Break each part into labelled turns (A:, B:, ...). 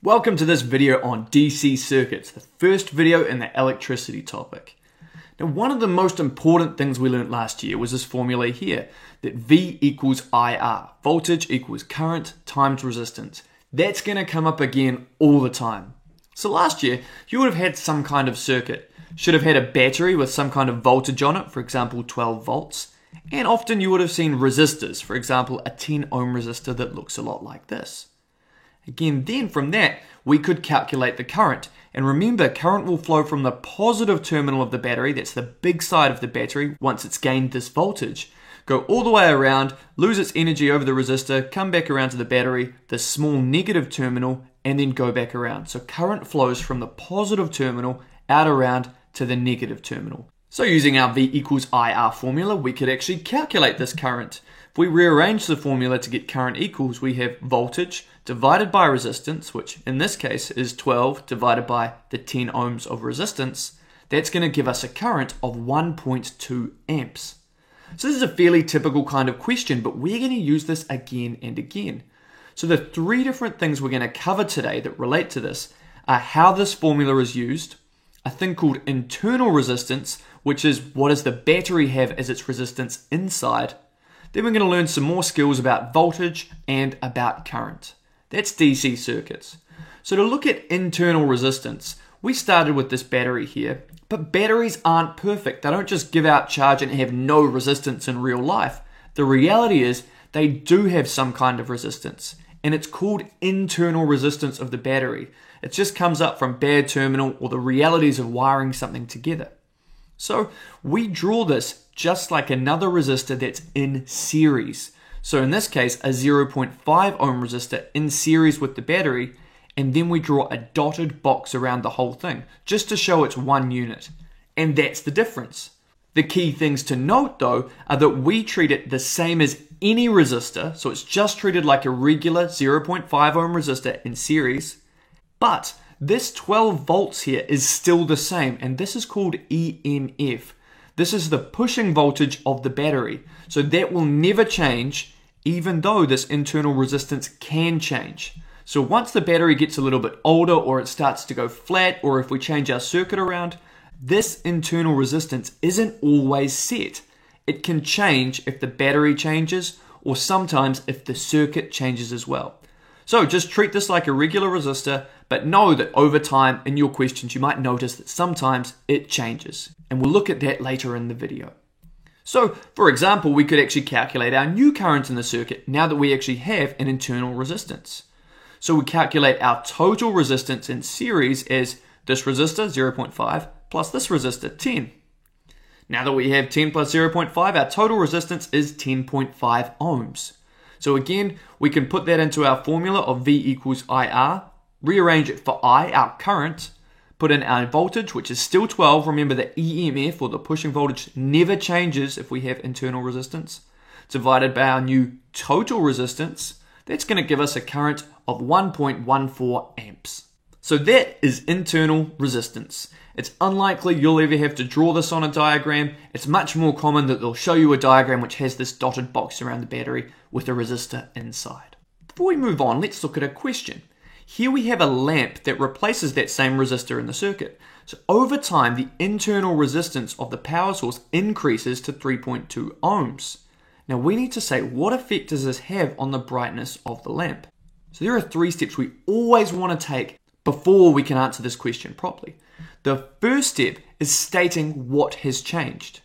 A: Welcome to this video on DC circuits, the first video in the electricity topic. Now, one of the most important things we learned last year was this formula here, that V equals IR, voltage equals current times resistance. That's going to come up again all the time. So last year, you would have had some kind of circuit. Should have had a battery with some kind of voltage on it, for example 12 volts. And often you would have seen resistors, for example a 10 ohm resistor that looks a lot like this. Again, then from that, we could calculate the current. And remember, current will flow from the positive terminal of the battery, that's the big side of the battery, once it's gained this voltage, go all the way around, lose its energy over the resistor, come back around to the battery, the small negative terminal, and then go back around. So current flows from the positive terminal out around to the negative terminal. So using our V equals IR formula, we could actually calculate this current. If we rearrange the formula to get current equals, we have voltage divided by resistance, which in this case is 12 divided by the 10 ohms of resistance. That's going to give us a current of 1.2 amps. So this is a fairly typical kind of question, but we're going to use this again and again. So the three different things we're going to cover today that relate to this are how this formula is used, a thing called internal resistance, which is what does the battery have as its resistance inside. Then we're going to learn some more skills about voltage and about current. That's DC circuits. So to look at internal resistance, we started with this battery here, but batteries aren't perfect. They don't just give out charge and have no resistance in real life. The reality is they do have some kind of resistance, and it's called internal resistance of the battery. It just comes up from bad terminal or the realities of wiring something together. So we draw this just like another resistor that's in series. So in this case, a 0.5 ohm resistor in series with the battery, and then we draw a dotted box around the whole thing, just to show it's one unit. And that's the difference. The key things to note though, are that we treat it the same as any resistor, so it's just treated like a regular 0.5 ohm resistor in series, but this 12 volts here is still the same, and this is called EMF. This is the pushing voltage of the battery. So that will never change, even though this internal resistance can change. So once the battery gets a little bit older, or it starts to go flat, or if we change our circuit around, this internal resistance isn't always set. It can change if the battery changes, or sometimes if the circuit changes as well. So just treat this like a regular resistor, but know that over time in your questions you might notice that sometimes it changes. And we'll look at that later in the video. So for example, we could actually calculate our new current in the circuit now that we actually have an internal resistance. So we calculate our total resistance in series as this resistor 0.5 plus this resistor 10. Now that we have 10 plus 0.5, our total resistance is 10.5 ohms. So again, we can put that into our formula of V equals IR, rearrange it for I, our current, put in our voltage, which is still 12. Remember the EMF, or the pushing voltage, never changes if we have internal resistance, divided by our new total resistance. That's going to give us a current of 1.14 amps. So that is internal resistance. It's unlikely you'll ever have to draw this on a diagram. It's much more common that they'll show you a diagram which has this dotted box around the battery with a resistor inside. Before we move on, let's look at a question. Here we have a lamp that replaces that same resistor in the circuit. So over time, the internal resistance of the power source increases to 3.2 ohms. Now we need to say, what effect does this have on the brightness of the lamp? So there are three steps we always want to take before we can answer this question properly. The first step is stating what has changed.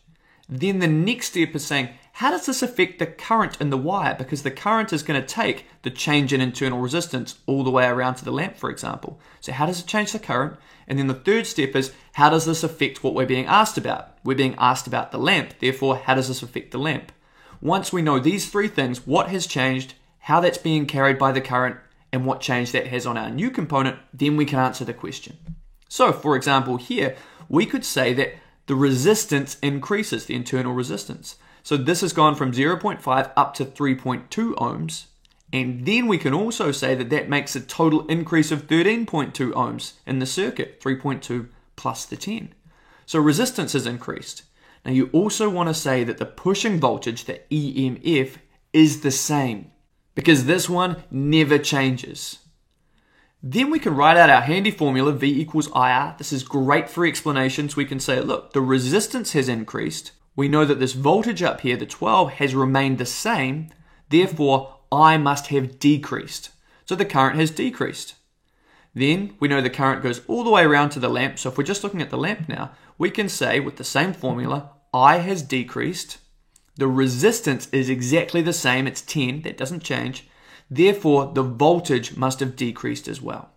A: Then the next step is saying, how does this affect the current in the wire? Because the current is going to take the change in internal resistance all the way around to the lamp, for example. So how does it change the current? And then the third step is, how does this affect what we're being asked about? We're being asked about the lamp. Therefore, how does this affect the lamp? Once we know these three things, what has changed, how that's being carried by the current, and what change that has on our new component, then we can answer the question. So, for example, here, we could say that the resistance increases, the internal resistance. So this has gone from 0.5 up to 3.2 ohms. And then we can also say that that makes a total increase of 13.2 ohms in the circuit, 3.2 plus the 10. So resistance has increased. Now you also want to say that the pushing voltage, the EMF, is the same, because this one never changes. Then we can write out our handy formula, V equals IR. This is great for explanations. We can say, look, the resistance has increased. We know that this voltage up here, the 12, has remained the same. Therefore, I must have decreased. So the current has decreased. Then we know the current goes all the way around to the lamp. So if we're just looking at the lamp now, we can say with the same formula, I has decreased. The resistance is exactly the same. It's 10. That doesn't change. Therefore, the voltage must have decreased as well.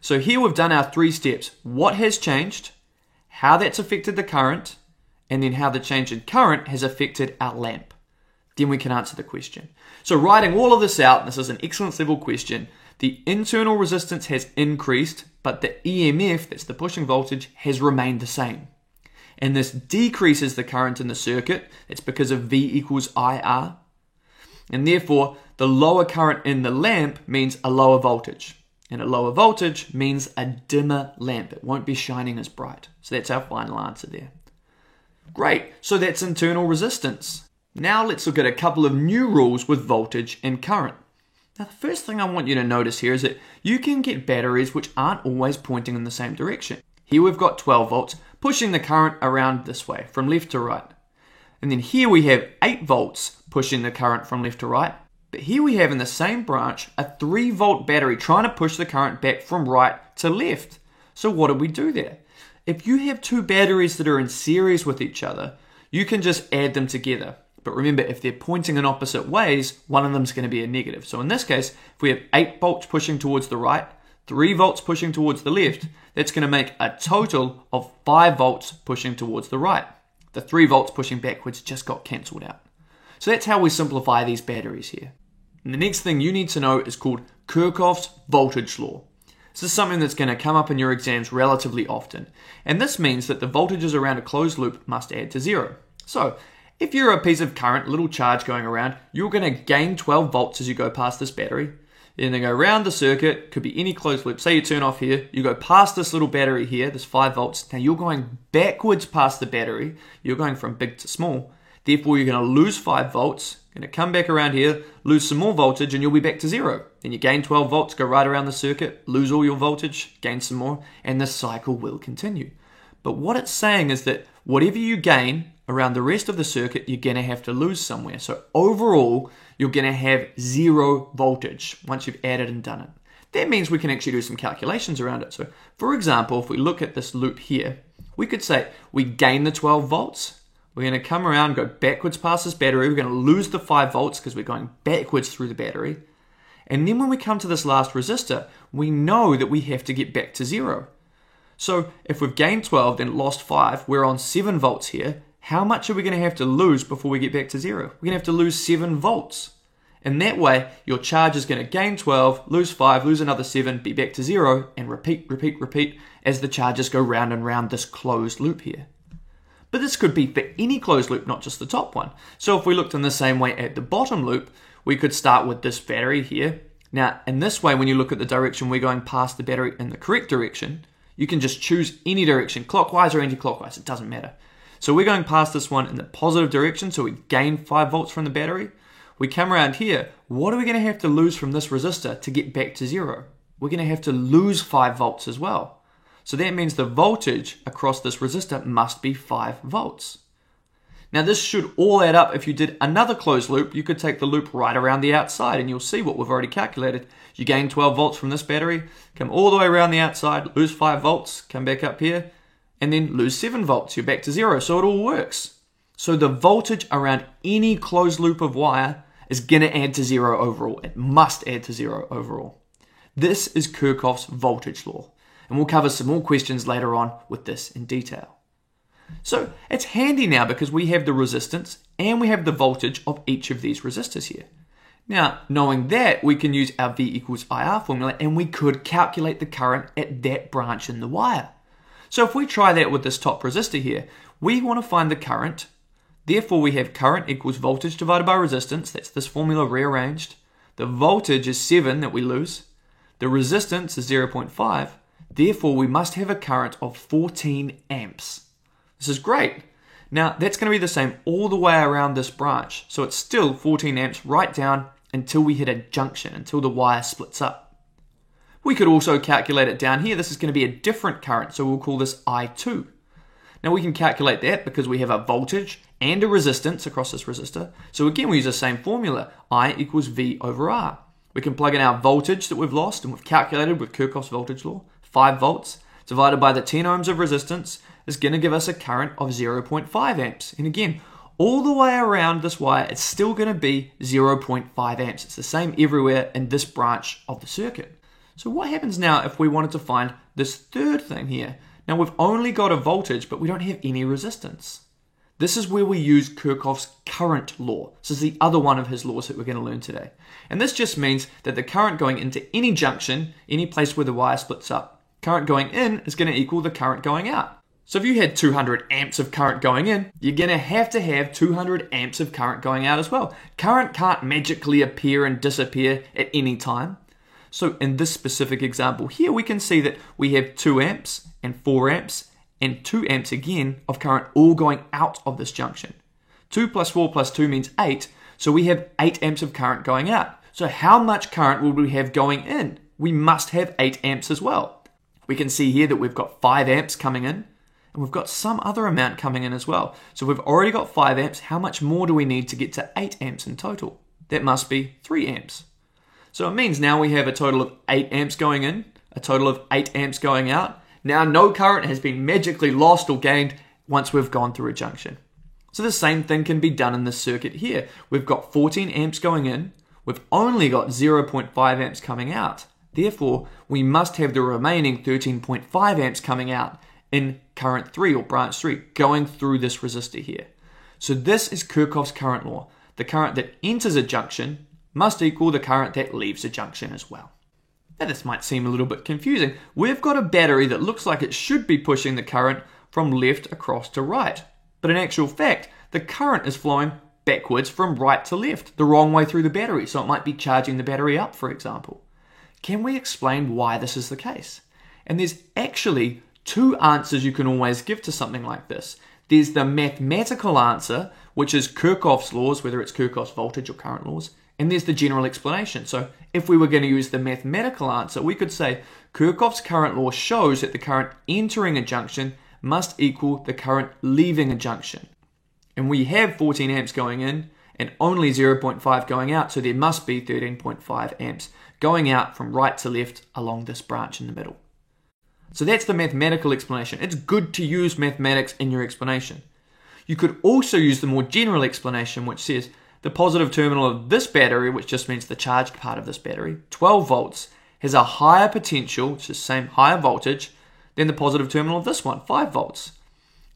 A: So here we've done our 3 steps. What has changed, how that's affected the current, and then how the change in current has affected our lamp. Then we can answer the question. So writing all of this out, this is an excellence level question, the internal resistance has increased, but the EMF, that's the pushing voltage, has remained the same. And this decreases the current in the circuit. It's because of V equals IR. And therefore, the lower current in the lamp means a lower voltage. And a lower voltage means a dimmer lamp. It won't be shining as bright. So that's our final answer there. Great, so that's internal resistance. Now let's look at a couple of new rules with voltage and current. Now the first thing I want you to notice here is that you can get batteries which aren't always pointing in the same direction. Here we've got 12 volts pushing the current around this way, from left to right. And then here we have 8 volts pushing the current from left to right. But here we have in the same branch a 3 volt battery trying to push the current back from right to left. So what do we do there? If you have 2 batteries that are in series with each other, you can just add them together. But remember, if they're pointing in opposite ways, one of them is going to be a negative. So in this case, if we have 8 volts pushing towards the right, 3 volts pushing towards the left, that's going to make a total of 5 volts pushing towards the right. The 3 volts pushing backwards just got cancelled out. So that's how we simplify these batteries here. And the next thing you need to know is called Kirchhoff's voltage law. This is something that's going to come up in your exams relatively often. And this means that the voltages around a closed loop must add to 0. So if you're a piece of current, little charge going around, you're going to gain 12 volts as you go past this battery. Then they go around the circuit, could be any closed loop. Say you turn off here, you go past this little battery here, this 5 volts. Now you're going backwards past the battery. You're going from big to small. Therefore, you're going to lose 5 volts, going to come back around here, lose some more voltage, and you'll be back to 0. Then you gain 12 volts, go right around the circuit, lose all your voltage, gain some more, and the cycle will continue. But what it's saying is that whatever you gain around the rest of the circuit, you're going to have to lose somewhere. So overall, you're going to have 0 voltage once you've added and done it. That means we can actually do some calculations around it. So for example, if we look at this loop here, we could say we gain the 12 volts. We're going to come around, go backwards past this battery. We're going to lose the 5 volts because we're going backwards through the battery. And then when we come to this last resistor, we know that we have to get back to 0. So if we've gained 12, then lost 5, we're on 7 volts here. How much are we going to have to lose before we get back to 0? We're going to have to lose 7 volts. And that way, your charge is going to gain 12, lose 5, lose another 7, be back to 0, and repeat, repeat, repeat as the charges go round and round this closed loop here. But this could be for any closed loop, not just the top one. So if we looked in the same way at the bottom loop, we could start with this battery here. Now, in this way, when you look at the direction we're going past the battery in the correct direction, you can just choose any direction, clockwise or anti-clockwise, it doesn't matter. So we're going past this one in the positive direction, so we gain 5 volts from the battery. We come around here, what are we going to have to lose from this resistor to get back to 0? We're going to have to lose 5 volts as well. So that means the voltage across this resistor must be 5 volts. Now this should all add up. If you did another closed loop, you could take the loop right around the outside and you'll see what we've already calculated. You gain 12 volts from this battery, come all the way around the outside, lose 5 volts, come back up here, and then lose 7 volts. You're back to 0, so it all works. So the voltage around any closed loop of wire is going to add to 0 overall. It must add to 0 overall. This is Kirchhoff's voltage law. And we'll cover some more questions later on with this in detail. So it's handy now because we have the resistance and we have the voltage of each of these resistors here. Now, knowing that, we can use our V equals IR formula and we could calculate the current at that branch in the wire. So if we try that with this top resistor here, we want to find the current. Therefore, we have current equals voltage divided by resistance. That's this formula rearranged. The voltage is 7 that we lose. The resistance is 0.5. Therefore, we must have a current of 14 amps. This is great. Now, that's going to be the same all the way around this branch. So it's still 14 amps right down until we hit a junction, until the wire splits up. We could also calculate it down here. This is going to be a different current, so we'll call this I2. Now we can calculate that because we have a voltage and a resistance across this resistor. So again, we use the same formula, I equals V over R. We can plug in our voltage that we've lost and we've calculated with Kirchhoff's voltage law. 5 volts divided by the 10 ohms of resistance is going to give us a current of 0.5 amps. And again, all the way around this wire, it's still going to be 0.5 amps. It's the same everywhere in this branch of the circuit. So what happens now if we wanted to find this third thing here? Now we've only got a voltage, but we don't have any resistance. This is where we use Kirchhoff's current law. This is the other one of his laws that we're going to learn today. And this just means that the current going into any junction, any place where the wire splits up, current going in is going to equal the current going out. So if you had 200 amps of current going in, you're going to have 200 amps of current going out as well. Current can't magically appear and disappear at any time. So in this specific example here, we can see that we have 2 amps and 4 amps and 2 amps again of current all going out of this junction. 2 plus 4 plus 2 means 8, so we have 8 amps of current going out. So how much current will we have going in? We must have 8 amps as well. We can see here that we've got 5 amps coming in, and we've got some other amount coming in as well. So we've already got 5 amps. How much more do we need to get to 8 amps in total? That must be 3 amps. So it means now we have a total of 8 amps going in, a total of 8 amps going out. Now no current has been magically lost or gained once we've gone through a junction. So the same thing can be done in this circuit here. We've got 14 amps going in. We've only got 0.5 amps coming out. Therefore, we must have the remaining 13.5 amps coming out in current 3 or branch 3 going through this resistor here. So this is Kirchhoff's current law. The current that enters a junction must equal the current that leaves a junction as well. Now this might seem a little bit confusing. We've got a battery that looks like it should be pushing the current from left across to right. But in actual fact, the current is flowing backwards from right to left, the wrong way through the battery, so it might be charging the battery up, for example. Can we explain why this is the case? And there's actually 2 answers you can always give to something like this. There's the mathematical answer, which is Kirchhoff's laws, whether it's Kirchhoff's voltage or current laws, and there's the general explanation. So if we were going to use the mathematical answer, we could say Kirchhoff's current law shows that the current entering a junction must equal the current leaving a junction. And we have 14 amps going in and only 0.5 going out, so there must be 13.5 amps going out from right to left along this branch in the middle. So that's the mathematical explanation. It's good to use mathematics in your explanation. You could also use the more general explanation, which says the positive terminal of this battery, which just means the charged part of this battery, 12 volts, has a higher potential, which is the same higher voltage, than the positive terminal of this one, 5 volts.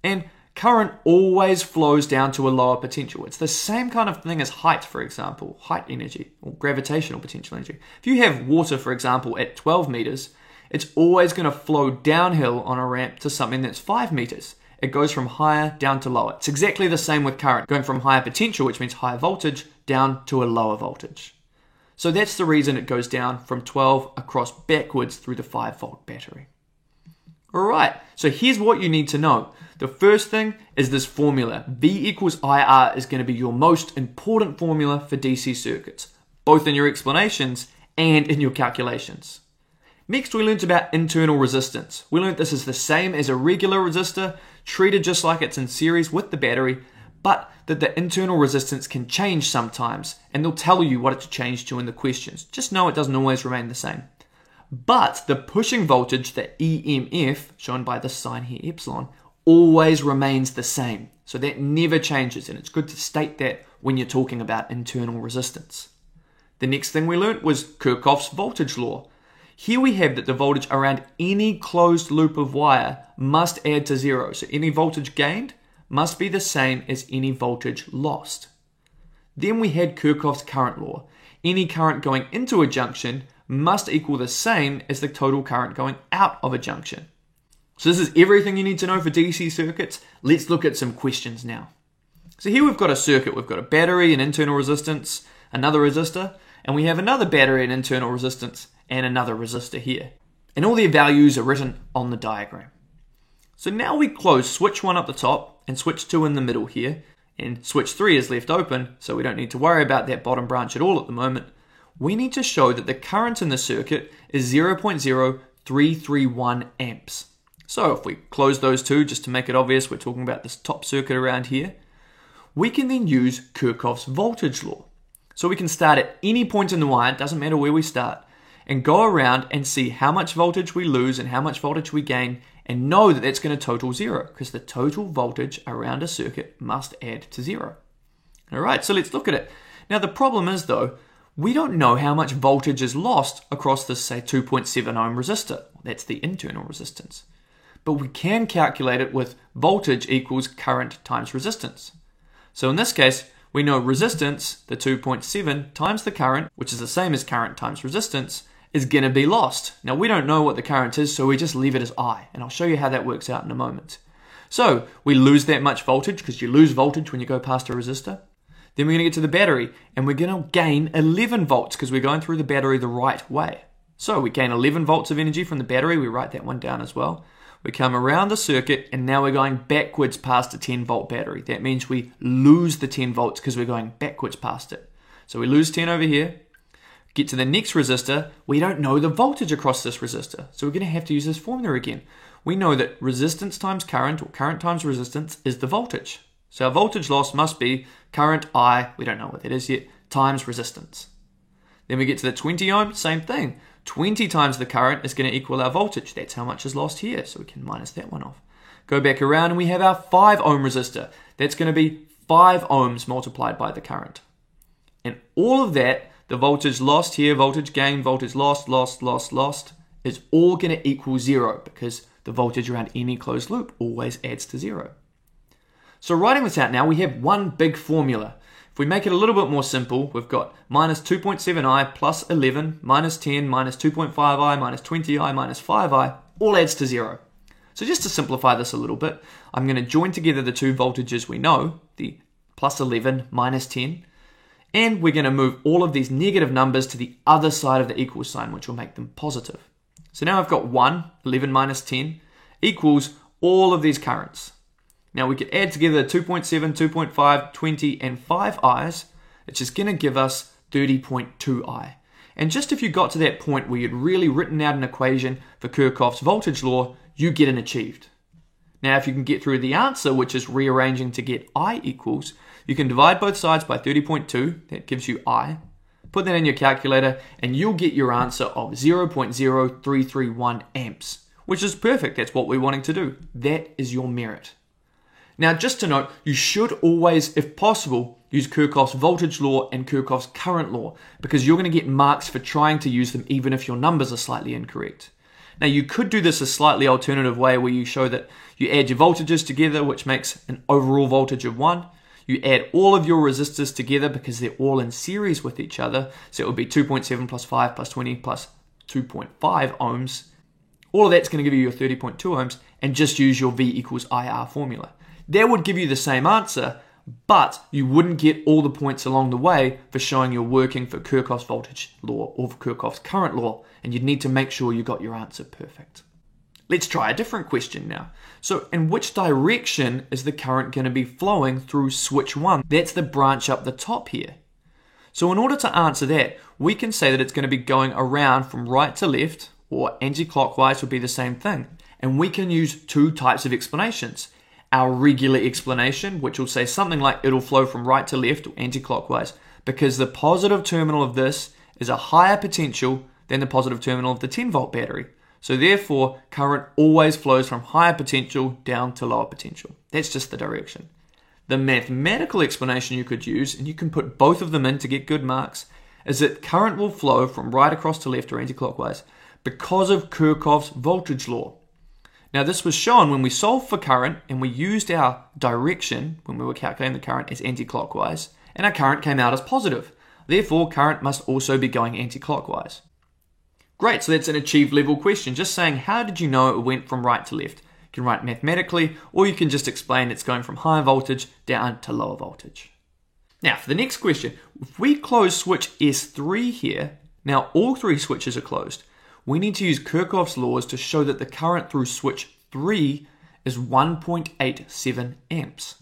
A: And current always flows down to a lower potential. It's the same kind of thing as height, for example, height energy or gravitational potential energy. If you have water, for example, at 12 meters, it's always going to flow downhill on a ramp to something that's 5 meters. It goes from higher down to lower. It's exactly the same with current, going from higher potential, which means higher voltage, down to a lower voltage. So that's the reason it goes down from 12 across backwards through the 5-volt battery. Alright, so here's what you need to know. The first thing is this formula. V equals IR is going to be your most important formula for DC circuits, both in your explanations and in your calculations. Next, we learned about internal resistance. We learned this is the same as a regular resistor, treated just like it's in series with the battery, but that the internal resistance can change sometimes, and they'll tell you what it's changed to in the questions. Just know it doesn't always remain the same. But the pushing voltage, the EMF, shown by this sign here, epsilon, always remains the same. So that never changes, and it's good to state that when you're talking about internal resistance. The next thing we learned was Kirchhoff's voltage law. Here we have that the voltage around any closed loop of wire must add to 0. So any voltage gained must be the same as any voltage lost. Then we had Kirchhoff's current law. Any current going into a junction must equal the same as the total current going out of a junction. So this is everything you need to know for DC circuits. Let's look at some questions now. So here we've got a circuit. We've got a battery, an internal resistance, another resistor, and we have another battery, an internal resistance, and another resistor here. And all their values are written on the diagram. So now we close switch 1 up the top and switch 2 in the middle here, and switch 3 is left open, so we don't need to worry about that bottom branch at all at the moment. we need to show that the current in the circuit is 0.0331 amps. So if we close those two, just to make it obvious, we're talking about this top circuit around here, we can then use Kirchhoff's voltage law. So we can start at any point in the wire, it doesn't matter where we start, and go around and see how much voltage we lose and how much voltage we gain, and know that that's going to total zero, because the total voltage around a circuit must add to zero. Alright, so let's look at it. Now the problem is though, we don't know how much voltage is lost across this, say, 2.7 ohm resistor. That's the internal resistance. But we can calculate it with voltage equals current times resistance. So in this case, we know resistance, the 2.7, times the current, which is the same as current times resistance, is going to be lost. Now we don't know what the current is, so we just leave it as I, and I'll show you how that works out in a moment. So we lose that much voltage, because you lose voltage when you go past a resistor. Then we're going to get to the battery, and we're going to gain 11 volts, because we're going through the battery the right way. So we gain 11 volts of energy from the battery, we write that one down as well. We come around the circuit, and now we're going backwards past a 10 volt battery. That means we lose the 10 volts because we're going backwards past it. So we lose 10 over here. Get to the next resistor, we don't know the voltage across this resistor. So we're going to have to use this formula again. We know that resistance times current, or current times resistance, is the voltage. So our voltage loss must be current I, we don't know what that is yet, times resistance. Then we get to the 20 ohm, same thing. 20 times the current is going to equal our voltage. That's how much is lost here, so we can minus that one off. Go back around and we have our 5 ohm resistor. That's going to be 5 ohms multiplied by the current. And all of that, the voltage lost here, voltage gain, voltage lost, is all going to equal 0, because the voltage around any closed loop always adds to 0. So writing this out now, we have one big formula. If we make it a little bit more simple, we've got minus 2.7i plus 11 minus 10 minus 2.5i minus 20i minus 5i all adds to 0. So just to simplify this a little bit, I'm going to join together the two voltages we know, the plus 11 minus 10, and we're going to move all of these negative numbers to the other side of the equal sign, which will make them positive. So now I've got 11 minus 10 equals all of these currents. Now we could add together 2.7, 2.5, 20, and 5 i's, which is going to give us 30.2i. And just if you got to that point where you'd really written out an equation for Kirchhoff's voltage law, you get an achieved. Now if you can get through the answer, which is rearranging to get I equals, you can divide both sides by 30.2, that gives you I. Put that in your calculator and you'll get your answer of 0.0331 amps, which is perfect. That's what we're wanting to do. That is your merit. Now, just to note, you should always, if possible, use Kirchhoff's voltage law and Kirchhoff's current law, because you're going to get marks for trying to use them even if your numbers are slightly incorrect. Now, you could do this a slightly alternative way where you show that you add your voltages together, which makes an overall voltage of 1. You add all of your resistors together because they're all in series with each other. So it would be 2.7 plus 5 plus 20 plus 2.5 ohms. All of that's going to give you your 30.2 ohms, and just use your V equals IR formula. That would give you the same answer, but you wouldn't get all the points along the way for showing you're working for Kirchhoff's voltage law or for Kirchhoff's current law, and you'd need to make sure you got your answer perfect. Let's try a different question now. So in which direction is the current going to be flowing through switch 1? That's the branch up the top here. So in order to answer that, we can say that it's going to be going around from right to left, or anti-clockwise would be the same thing. And we can use two types of explanations. Our regular explanation, which will say something like it'll flow from right to left or anti-clockwise, because the positive terminal of this is a higher potential than the positive terminal of the 10 volt battery. So therefore, current always flows from higher potential down to lower potential. That's just the direction. The mathematical explanation you could use, and you can put both of them in to get good marks, is that current will flow from right across to left or anti-clockwise because of Kirchhoff's voltage law. Now this was shown when we solved for current and we used our direction when we were calculating the current as anti-clockwise, and our current came out as positive. Therefore, current must also be going anti-clockwise. Great, so that's an achieved level question, just saying how did you know it went from right to left? You can write mathematically, or you can just explain it's going from higher voltage down to lower voltage. Now for the next question, if we close switch S3 here, now all three switches are closed. We need to use Kirchhoff's laws to show that the current through switch 3 is 1.87 amps.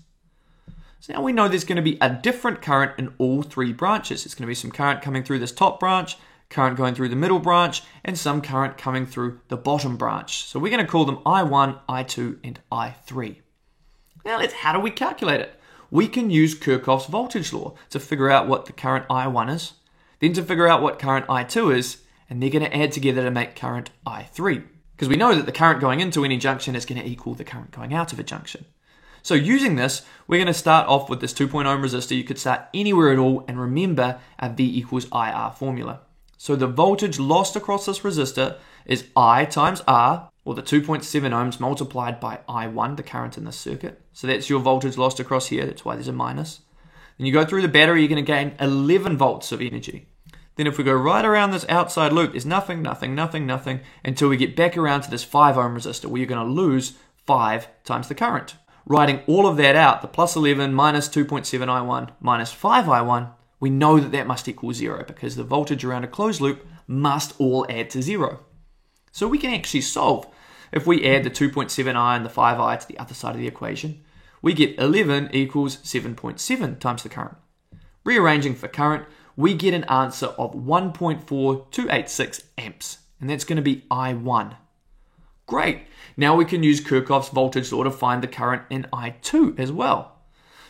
A: So now we know there's going to be a different current in all three branches. It's going to be some current coming through this top branch, current going through the middle branch, and some current coming through the bottom branch. So we're going to call them I1, I2, and I3. Now how do we calculate it? We can use Kirchhoff's voltage law to figure out what the current I1 is, then to figure out what current I2 is, and they're going to add together to make current I3. Because we know that the current going into any junction is going to equal the current going out of a junction. So using this, we're going to start off with this 2.0 ohm resistor. You could start anywhere at all and remember our V equals IR formula. So the voltage lost across this resistor is I times R, or the 2.7 ohms multiplied by I1, the current in this circuit. So that's your voltage lost across here. That's why there's a minus. Then you go through the battery, you're going to gain 11 volts of energy. Then if we go right around this outside loop, there's nothing, nothing, nothing, nothing, until we get back around to this 5 ohm resistor, where you're going to lose 5 times the current. Writing all of that out, the plus 11 minus 2.7 I1 minus 5 I1, we know that that must equal 0, because the voltage around a closed loop must all add to 0. So we can actually solve. If we add the 2.7i and the 5i to the other side of the equation, we get 11 equals 7.7 times the current. Rearranging for current, we get an answer of 1.4286 amps, and that's going to be I1. Great! Now we can use Kirchhoff's voltage law to find the current in I2 as well.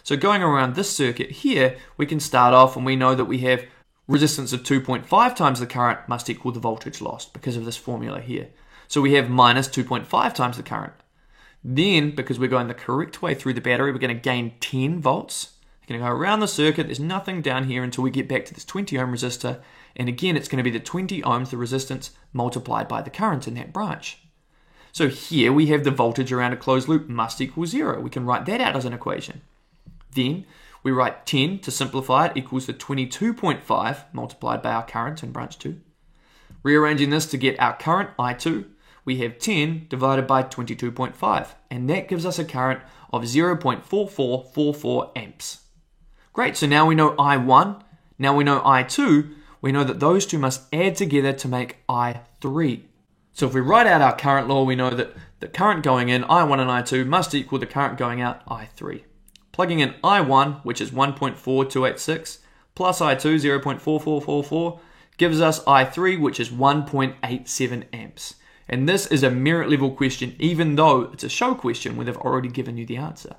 A: So going around this circuit here, we can start off and we know that we have resistance of 2.5 times the current must equal the voltage lost because of this formula here. So we have minus 2.5 times the current. Then, because we're going the correct way through the battery, we're going to gain 10 volts. We're going to go around the circuit. There's nothing down here until we get back to this 20 ohm resistor. And again, it's going to be the 20 ohms, the resistance, multiplied by the current in that branch. So here we have the voltage around a closed loop must equal 0. We can write that out as an equation. Then we write 10 to simplify it equals the 22.5 multiplied by our current in branch 2. Rearranging this to get our current I2, we have 10 divided by 22.5, and that gives us a current of 0.4444 amps. Great, so now we know I1, now we know I2, we know that those two must add together to make I3. So if we write out our current law, we know that the current going in, I1 and I2, must equal the current going out, I3. Plugging in I1, which is 1.4286, plus I2, 0.4444, gives us I3, which is 1.87 amps. And this is a merit level question, even though it's a show question where they've already given you the answer.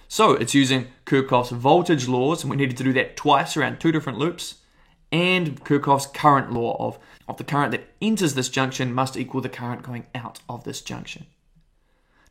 A: So it's using Kirchhoff's voltage laws, and we needed to do that twice around 2 different loops, and Kirchhoff's current law of the current that enters this junction must equal the current going out of this junction.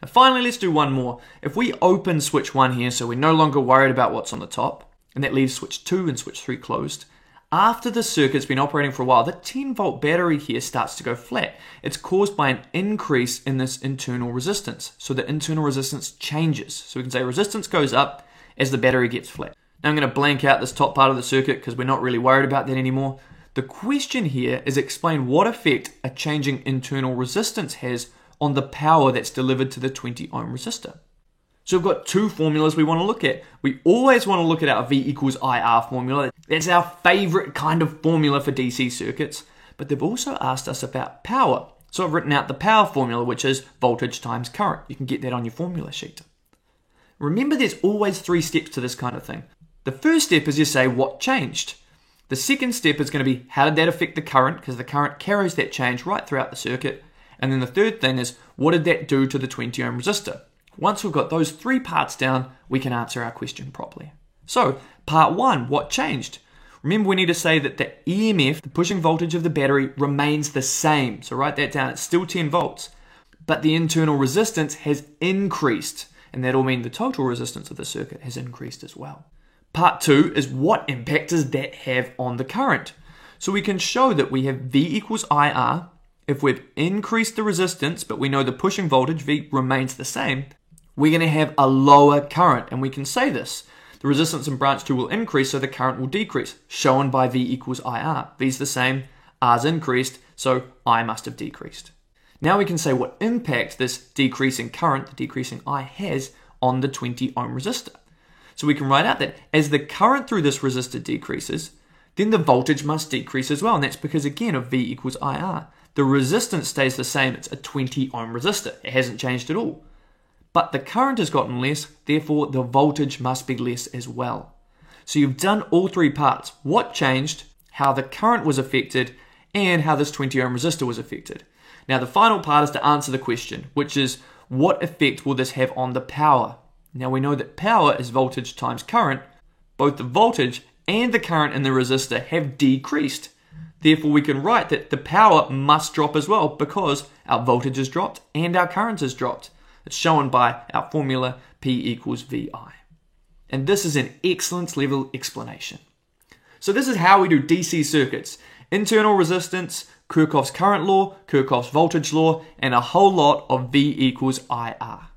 A: Now finally, let's do one more. If we open switch 1 here, so we're no longer worried about what's on the top, and that leaves switch 2 and switch 3 closed, after the circuit's been operating for a while, the 10 volt battery here starts to go flat. It's caused by an increase in this internal resistance. So the internal resistance changes. So we can say resistance goes up as the battery gets flat. Now I'm going to blank out this top part of the circuit because we're not really worried about that anymore. The question here is explain what effect a changing internal resistance has on the power that's delivered to the 20 ohm resistor. So we've got two formulas we want to look at. We always want to look at our V equals IR formula. That's our favorite kind of formula for DC circuits. But they've also asked us about power. So I've written out the power formula, which is voltage times current. You can get that on your formula sheet. Remember, there's always 3 steps to this kind of thing. The first step is you say what changed. The second step is going to be how did that affect the current, because the current carries that change right throughout the circuit. And then the third thing is what did that do to the 20 ohm resistor? Once we've got those 3 parts down, we can answer our question properly. So, part 1, what changed? Remember, we need to say that the EMF, the pushing voltage of the battery, remains the same. So write that down, it's still 10 volts. But the internal resistance has increased, and that'll mean the total resistance of the circuit has increased as well. Part 2 is what impact does that have on the current? So we can show that we have V equals IR. If we've increased the resistance, but we know the pushing voltage, V, remains the same, we're going to have a lower current, and we can say this. The resistance in branch 2 will increase, so the current will decrease, shown by V equals IR. V's the same, R's increased, so I must have decreased. Now we can say what impact this decreasing current, the decreasing I, has on the 20 ohm resistor. So we can write out that as the current through this resistor decreases, then the voltage must decrease as well, and that's because, again, of V equals IR. The resistance stays the same, it's a 20 ohm resistor. It hasn't changed at all. but the current has gotten less, therefore the voltage must be less as well. So you've done all three parts. What changed, how the current was affected, and how this 20 ohm resistor was affected. Now the final part is to answer the question, which is what effect will this have on the power? Now we know that power is voltage times current. Both the voltage and the current in the resistor have decreased. Therefore we can write that the power must drop as well because our voltage has dropped and our current has dropped. It's shown by our formula P equals VI. And this is an excellence level explanation. So this is how we do DC circuits. Internal resistance, Kirchhoff's current law, Kirchhoff's voltage law, and a whole lot of V equals IR.